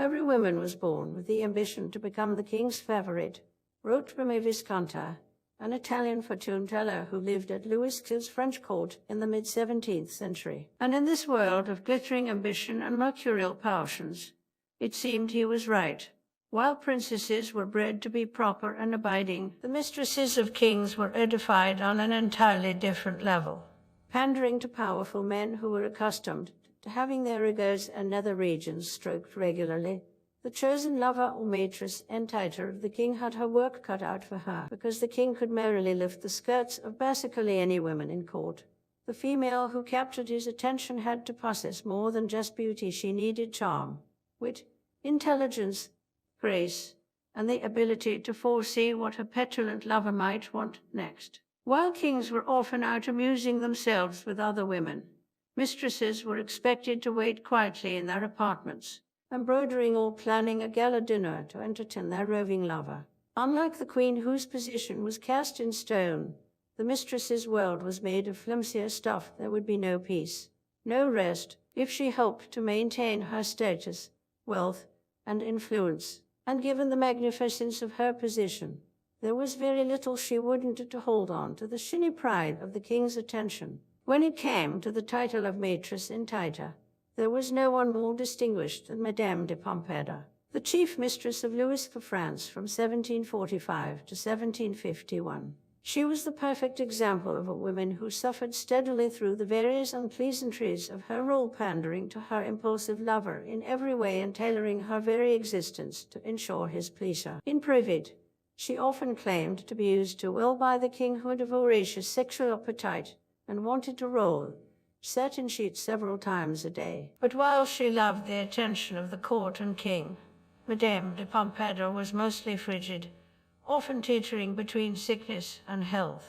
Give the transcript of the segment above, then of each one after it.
Every woman was born with the ambition to become the king's favorite, wrote Remy Visconti, an Italian fortune teller who lived at Louis XII's French court in the mid-17th century. And in this world of glittering ambition and mercurial passions, it seemed he was right. While princesses were bred to be proper and abiding, the mistresses of kings were edified on an entirely different level, pandering to powerful men who were accustomed to having their rigors and nether regions stroked regularly. The chosen lover or mistress and tighter of the king had her work cut out for her, because the king could merely lift the skirts of basically any woman in court. The female who captured his attention had to possess more than just beauty. She needed charm, wit, intelligence, grace, and the ability to foresee what her petulant lover might want next. While kings were often out amusing themselves with other women, mistresses were expected to wait quietly in their apartments, embroidering or planning a gala dinner to entertain their roving lover. Unlike the queen, whose position was cast in stone, the mistress's world was made of flimsier stuff. There would be no peace, no rest, if she hoped to maintain her status, wealth, and influence. And given the magnificence of her position, there was very little she wouldn't to hold on to the shiny pride of the king's attention. When it came to the title of Mistress in Tita, there was no one more distinguished than Madame de Pompadour, the chief mistress of Louis of France from 1745 to 1751. She was the perfect example of a woman who suffered steadily through the various unpleasantries of her role, pandering to her impulsive lover in every way and tailoring her very existence to ensure his pleasure. In private, she often claimed to be used too well by the king, who had a voracious sexual appetite and wanted to roll satin sheets several times a day. But while she loved the attention of the court and king, Madame de Pompadour was mostly frigid, often teetering between sickness and health.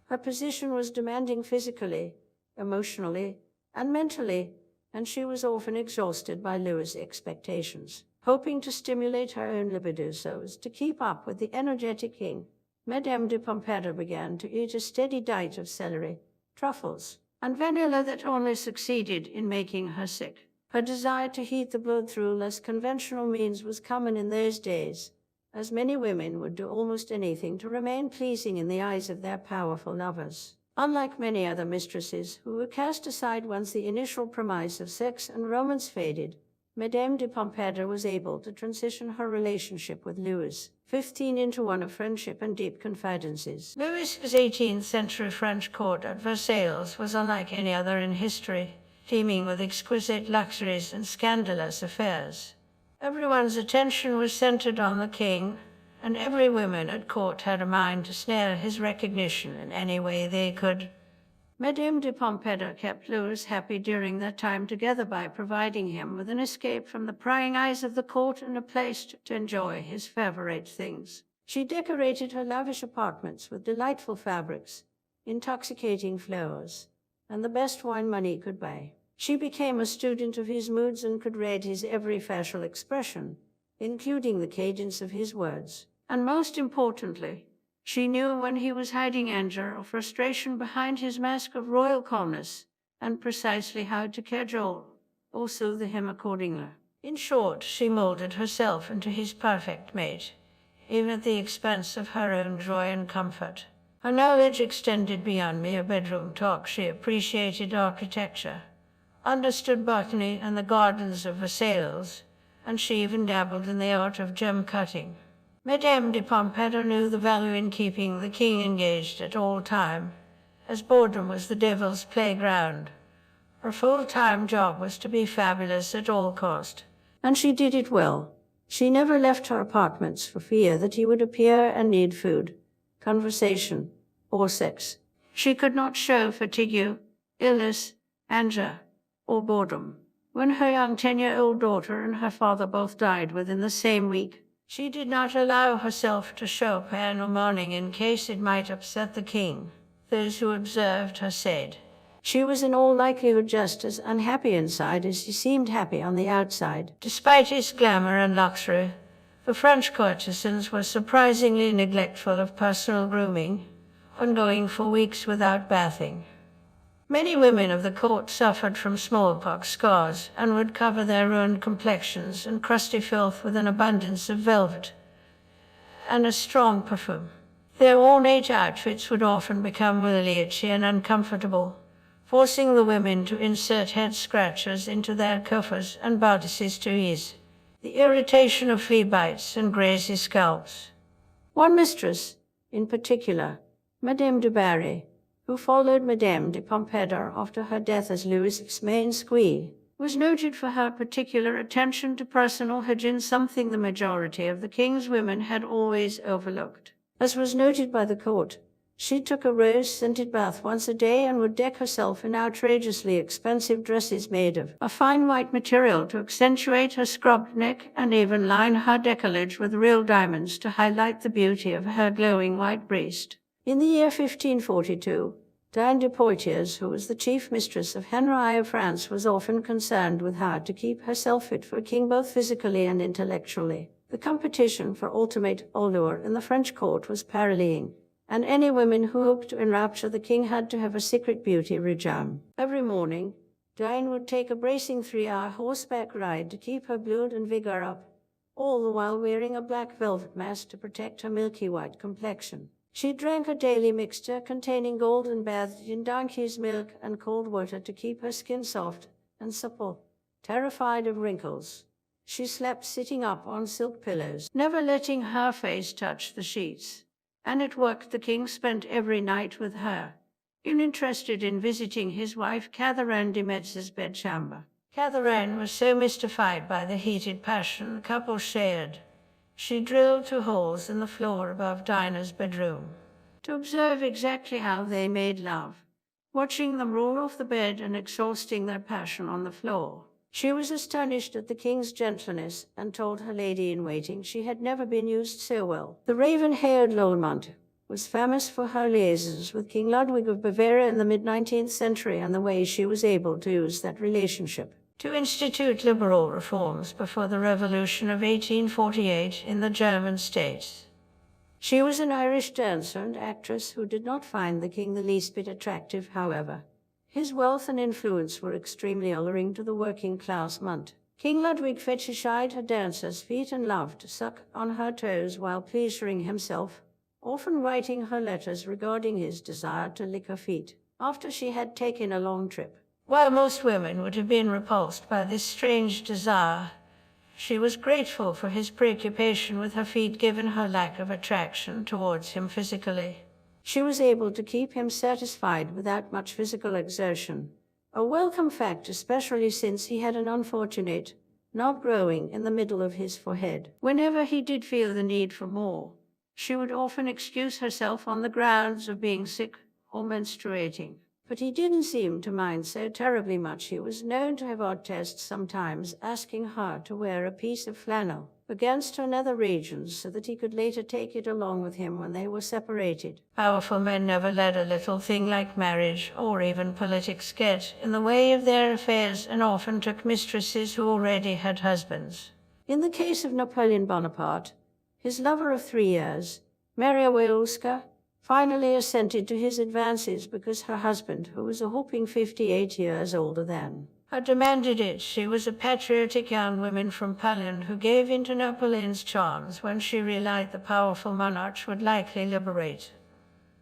Her position was demanding physically, emotionally, and mentally, and she was often exhausted by Louis' expectations. Hoping to stimulate her own libido so as to keep up with the energetic king, Madame de Pompadour began to eat a steady diet of celery, truffles, and vanilla that only succeeded in making her sick. Her desire to heat the blood through less conventional means was common in those days, as many women would do almost anything to remain pleasing in the eyes of their powerful lovers. Unlike many other mistresses who were cast aside once the initial promise of sex and romance faded, Madame de Pompadour was able to transition her relationship with Louis XV into one of friendship and deep confidences. Louis's 18th century French court at Versailles was unlike any other in history, teeming with exquisite luxuries and scandalous affairs. Everyone's attention was centered on the king, and every woman at court had a mind to snare his recognition in any way they could. Madame de Pompadour kept Louis happy during their time together by providing him with an escape from the prying eyes of the court and a place to enjoy his favorite things. She decorated her lavish apartments with delightful fabrics, intoxicating flowers, and the best wine money could buy. She became a student of his moods and could read his every facial expression, including the cadence of his words. And most importantly, she knew when he was hiding anger or frustration behind his mask of royal calmness, and precisely how to cajole or soothe him accordingly. In short, she molded herself into his perfect mate, even at the expense of her own joy and comfort. Her knowledge extended beyond mere bedroom talk. She appreciated architecture, understood botany and the gardens of Versailles, and she even dabbled in the art of gem cutting. Madame de Pompadour knew the value in keeping the king engaged at all time, as boredom was the devil's playground. Her full-time job was to be fabulous at all cost, and she did it well. She never left her apartments for fear that he would appear and need food, conversation, or sex. She could not show fatigue, illness, anger, or boredom. When her young 10-year-old daughter and her father both died within the same week, she did not allow herself to show pain or mourning in case it might upset the king. Those who observed her said she was in all likelihood just as unhappy inside as he seemed happy on the outside. Despite his glamour and luxury, the French courtesans were surprisingly neglectful of personal grooming, and going for weeks without bathing. Many women of the court suffered from smallpox scars and would cover their ruined complexions and crusty filth with an abundance of velvet and a strong perfume. Their ornate outfits would often become really itchy and uncomfortable, forcing the women to insert head scratchers into their coffers and bodices to ease the irritation of flea bites and grazy scalps. One mistress, in particular, Madame de Barry, who followed Madame de Pompadour after her death as Louis's main squeal, was noted for her particular attention to personal hygiene, something the majority of the king's women had always overlooked. As was noted by the court, she took a rose-scented bath once a day and would deck herself in outrageously expensive dresses made of a fine white material to accentuate her scrubbed neck and even line her décolletage with real diamonds to highlight the beauty of her glowing white breast. In the year 1542, Diane de Poitiers, who was the chief mistress of Henry I of France, was often concerned with how to keep herself fit for a king both physically and intellectually. The competition for ultimate allure in the French court was paralleling, and any women who hoped to enrapture the king had to have a secret beauty regime. Every morning, Diane would take a bracing 3-hour horseback ride to keep her blood and vigor up, all the while wearing a black velvet mask to protect her milky white complexion. She drank a daily mixture containing gold and bathed in donkey's milk and cold water to keep her skin soft and supple. Terrified of wrinkles, she slept sitting up on silk pillows, never letting her face touch the sheets. And at work the king spent every night with her, uninterested in visiting his wife Catherine de Metz's bedchamber. Catherine was so mystified by the heated passion the couple shared, she drilled 2 holes in the floor above Dinah's bedroom to observe exactly how they made love, watching them roll off the bed and exhausting their passion on the floor. She was astonished at the king's gentleness and told her lady-in-waiting she had never been used so well. The raven-haired Lolmont was famous for her liaisons with King Ludwig of Bavaria in the mid-19th century and the way she was able to use that relationship to institute liberal reforms before the Revolution of 1848 in the German states. She was an Irish dancer and actress who did not find the king the least bit attractive, however. His wealth and influence were extremely alluring to the working-class munt. King Ludwig fetishized her dancers' feet and loved to suck on her toes while pleasuring himself, often writing her letters regarding his desire to lick her feet after she had taken a long trip. While most women would have been repulsed by this strange desire, she was grateful for his preoccupation with her feet given her lack of attraction towards him physically. She was able to keep him satisfied without much physical exertion, a welcome fact especially since he had an unfortunate knob growing in the middle of his forehead. Whenever he did feel the need for more, she would often excuse herself on the grounds of being sick or menstruating. But he didn't seem to mind so terribly much. He was known to have odd tests sometimes, asking her to wear a piece of flannel against her nether regions so that he could later take it along with him when they were separated. Powerful men never let a little thing like marriage or even politics get in the way of their affairs and often took mistresses who already had husbands. In the case of Napoleon Bonaparte, his lover of 3 years, Maria Walewska, finally assented to his advances because her husband, who was a whopping 58 years older than her, demanded it. She was a patriotic young woman from Poland who gave in to Napoleon's charms when she realized the powerful monarch would likely liberate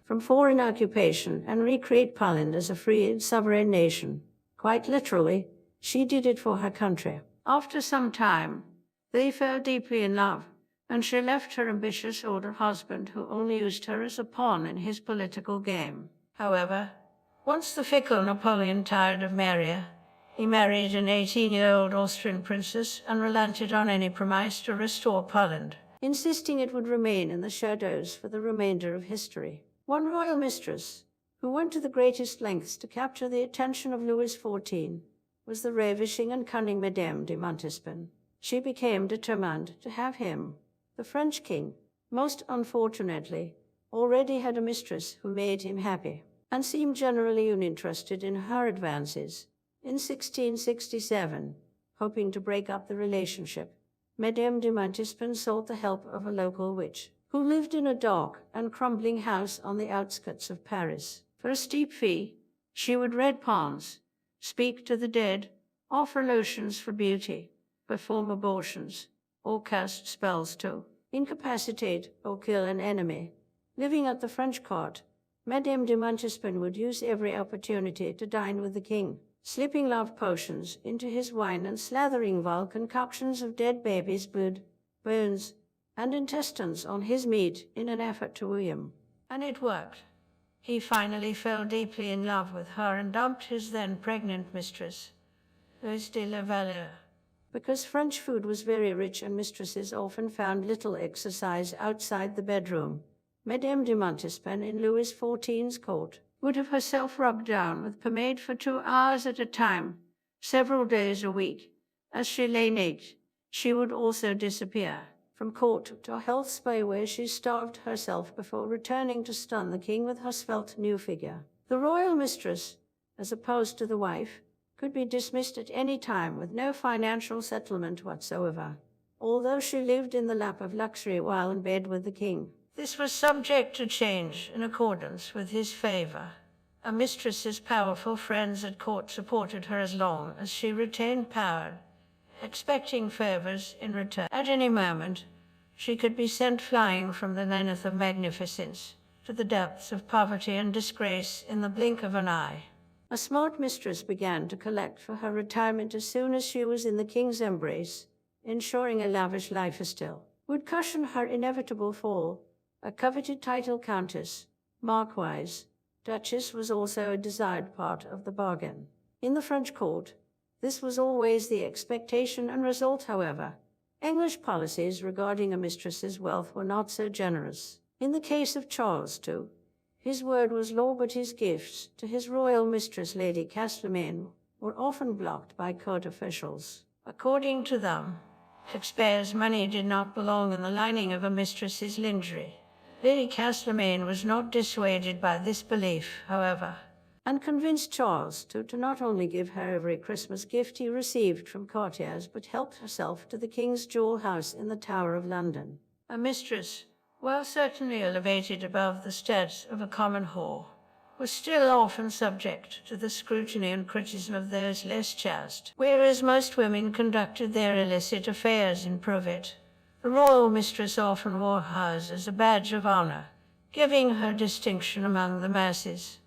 from foreign occupation and recreate Poland as a free and sovereign nation. Quite literally, she did it for her country. After some time, they fell deeply in love, and she left her ambitious older husband who only used her as a pawn in his political game. However, once the fickle Napoleon tired of Maria, he married an 18-year-old Austrian princess and relented on any promise to restore Poland, insisting it would remain in the shadows for the remainder of history. One royal mistress, who went to the greatest lengths to capture the attention of Louis XIV, was the ravishing and cunning Madame de Montespan. She became determined to have him. The French king, most unfortunately, already had a mistress who made him happy, and seemed generally uninterested in her advances. In 1667, hoping to break up the relationship, Madame de Montespan sought the help of a local witch, who lived in a dark and crumbling house on the outskirts of Paris. For a steep fee, She would read palms, speak to the dead, offer lotions for beauty, perform abortions, or cast spells to incapacitate or kill an enemy. Living at the French court, Madame de Montespan would use every opportunity to dine with the king, slipping love potions into his wine and slathering vile concoctions of dead babies' blood, bones, and intestines on his meat in an effort to woo him. And it worked. He finally fell deeply in love with her and dumped his then pregnant mistress, Louise de la Valliere. Because French food was very rich and mistresses often found little exercise outside the bedroom, Madame de Montespan in Louis XIV's court would have herself rubbed down with pomade for 2 hours at a time, several days a week. As she lay naked, she would also disappear from court to a health spa where she starved herself before returning to stun the king with her svelte new figure. The royal mistress, as opposed to the wife, could be dismissed at any time with no financial settlement whatsoever, although she lived in the lap of luxury while in bed with the king. This was subject to change in accordance with his favor. A mistress's powerful friends at court supported her as long as she retained power, expecting favors in return. At any moment, she could be sent flying from the zenith of magnificence to the depths of poverty and disgrace in the blink of an eye. A smart mistress began to collect for her retirement as soon as she was in the king's embrace, ensuring a lavish lifestyle would cushion her inevitable fall. A coveted title countess, marquise, duchess was also a desired part of the bargain. In the French court, this was always the expectation and result, however. English policies regarding a mistress's wealth were not so generous. In the case of Charles II, his word was law, but his gifts to his royal mistress, Lady Castlemaine, were often blocked by court officials. According to them, Shakespeare's money did not belong in the lining of a mistress's lingerie. Lady Castlemaine was not dissuaded by this belief, however, and convinced Charles to not only give her every Christmas gift he received from courtiers, but helped herself to the king's jewel house in the Tower of London. A mistress, while certainly elevated above the status of a common whore, was still often subject to the scrutiny and criticism of those less chaste, whereas most women conducted their illicit affairs in private. The royal mistress often wore hers as a badge of honor, giving her distinction among the masses.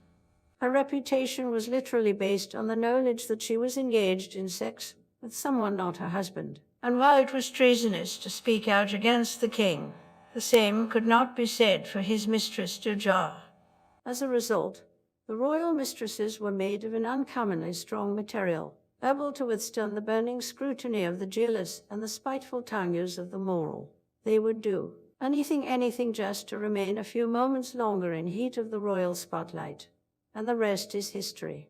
Her reputation was literally based on the knowledge that she was engaged in sex with someone not her husband. And while it was treasonous to speak out against the king, the same could not be said for his mistress Dowager. As a result, the royal mistresses were made of an uncommonly strong material, able to withstand the burning scrutiny of the jealous and the spiteful tongues of the moral. They would do anything just to remain a few moments longer in heat of the royal spotlight. And the rest is history.